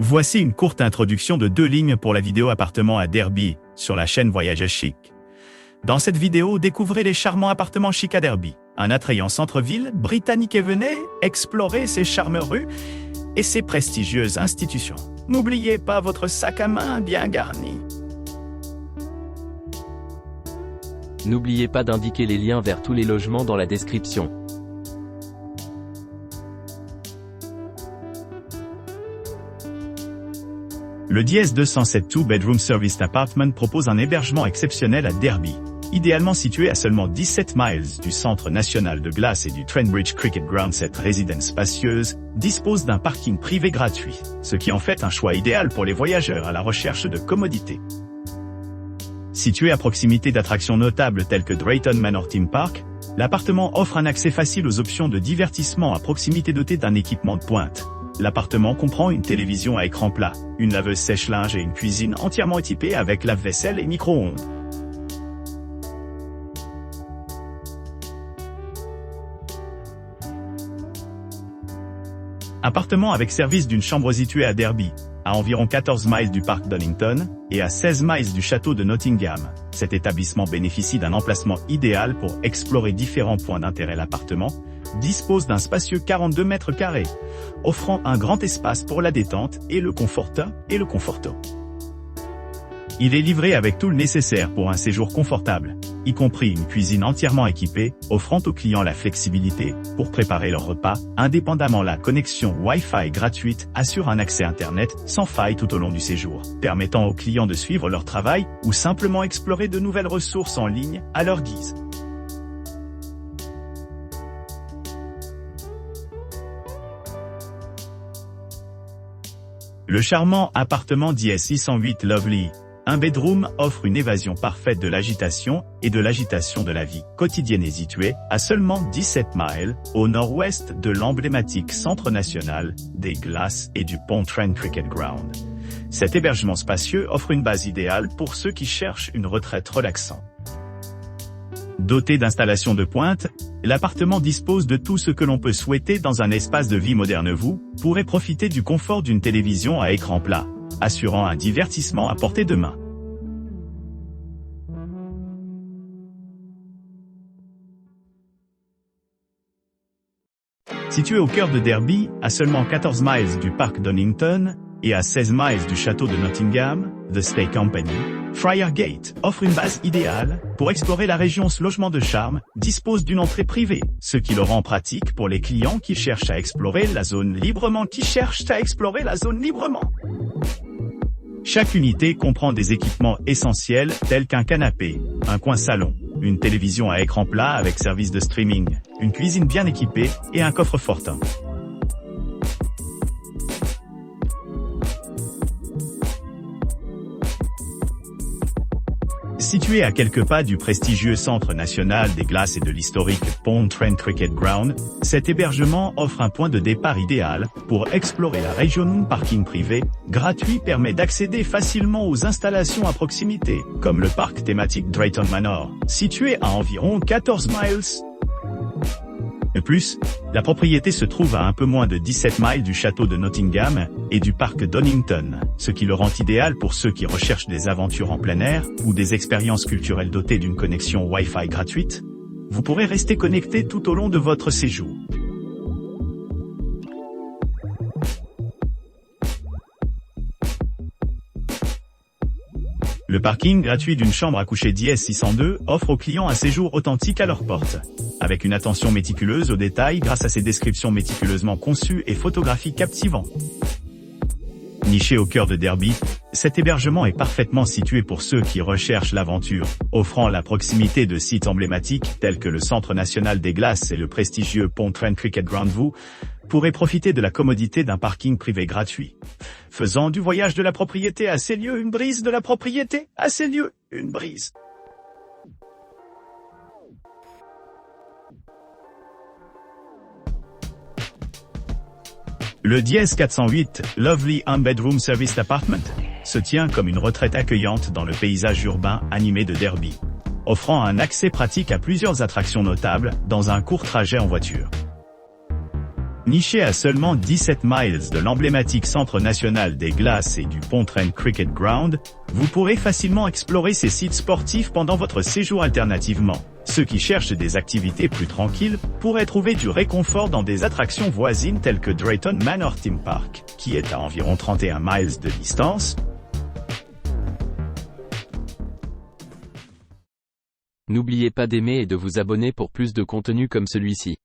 Voici une courte introduction de 2 lignes pour la vidéo appartement à Derby, sur la chaîne Voyage Chic. Dans cette vidéo, découvrez les charmants appartements chic à Derby, un attrayant centre-ville britannique, et venez explorer ses charmeuses rues et ses prestigieuses institutions. N'oubliez pas votre sac à main bien garni. N'oubliez pas d'indiquer les liens vers tous les logements dans la description. Le DS 207 2-bedroom serviced apartment propose un hébergement exceptionnel à Derby. Idéalement situé à seulement 17 miles du centre national de glace et du Trent-Bridge Cricket Ground, cette résidence spacieuse dispose d'un parking privé gratuit, ce qui en fait un choix idéal pour les voyageurs à la recherche de commodité. Situé à proximité d'attractions notables telles que Drayton Manor Theme Park, l'appartement offre un accès facile aux options de divertissement à proximité doté d'un équipement de pointe. L'appartement comprend une télévision à écran plat, une laveuse sèche-linge et une cuisine entièrement équipée avec lave-vaisselle et micro-ondes. Appartement avec service d'une chambre situé à Derby, à environ 14 miles du parc Donington et à 16 miles du château de Nottingham. Cet établissement bénéficie d'un emplacement idéal pour explorer différents points d'intérêt. L'appartement dispose d'un spacieux 42 mètres carrés, offrant un grand espace pour la détente et le confort. Il est livré avec tout le nécessaire pour un séjour confortable, y compris une cuisine entièrement équipée, offrant aux clients la flexibilité pour préparer leur repas, indépendamment. La connexion Wi-Fi gratuite assure un accès Internet sans faille tout au long du séjour, permettant aux clients de suivre leur travail ou simplement explorer de nouvelles ressources en ligne à leur guise. Le charmant appartement DS 608 Lovely, un bedroom, offre une évasion parfaite de l'agitation de la vie quotidienne et situé à seulement 17 miles au nord-ouest de l'emblématique Centre national des glaces et du pont Trent Cricket Ground. Cet hébergement spacieux offre une base idéale pour ceux qui cherchent une retraite relaxante. Doté d'installations de pointe, l'appartement dispose de tout ce que l'on peut souhaiter dans un espace de vie moderne. Vous pourrez profiter du confort d'une télévision à écran plat, assurant un divertissement à portée de main. Situé au cœur de Derby, à seulement 14 miles du parc Donington et à 16 miles du château de Nottingham, The Stay Company, Friargate offre une base idéale pour explorer la région. Ce logement de charme dispose d'une entrée privée, ce qui le rend pratique pour les clients qui cherchent à explorer la zone librement. Chaque unité comprend des équipements essentiels tels qu'un canapé, un coin salon, une télévision à écran plat avec service de streaming, une cuisine bien équipée et un coffre-fort. Situé à quelques pas du prestigieux Centre national des glaces et de l'historique pont Trent Cricket Ground, cet hébergement offre un point de départ idéal pour explorer la région. Parking privé gratuit permet d'accéder facilement aux installations à proximité, comme le parc thématique Drayton Manor, situé à environ 14 miles. De plus, la propriété se trouve à un peu moins de 17 miles du château de Nottingham et du parc Donington, ce qui le rend idéal pour ceux qui recherchent des aventures en plein air ou des expériences culturelles. Dotées d'une connexion Wi-Fi gratuite, vous pourrez rester connecté tout au long de votre séjour. Le parking gratuit d'une chambre à coucher DS 602 offre aux clients un séjour authentique à leur porte, avec une attention méticuleuse aux détails grâce à ses descriptions méticuleusement conçues et photographies captivantes. Niché au cœur de Derby, cet hébergement est parfaitement situé pour ceux qui recherchent l'aventure, offrant la proximité de sites emblématiques tels que le Centre national des glaces et le prestigieux pont Trent Cricket Ground. Vous pourrez profiter de la commodité d'un parking privé gratuit, faisant du voyage de la propriété à ces lieux une brise. Le DS 408 Lovely bedroom serviced apartment se tient comme une retraite accueillante dans le paysage urbain animé de Derby, offrant un accès pratique à plusieurs attractions notables dans un court trajet en voiture. Niché à seulement 17 miles de l'emblématique Centre national des glaces et du Pontryagin Cricket Ground, vous pourrez facilement explorer ces sites sportifs pendant votre séjour alternativement. Ceux qui cherchent des activités plus tranquilles pourraient trouver du réconfort dans des attractions voisines telles que Drayton Manor Theme Park, qui est à environ 31 miles de distance. N'oubliez pas d'aimer et de vous abonner pour plus de contenu comme celui-ci.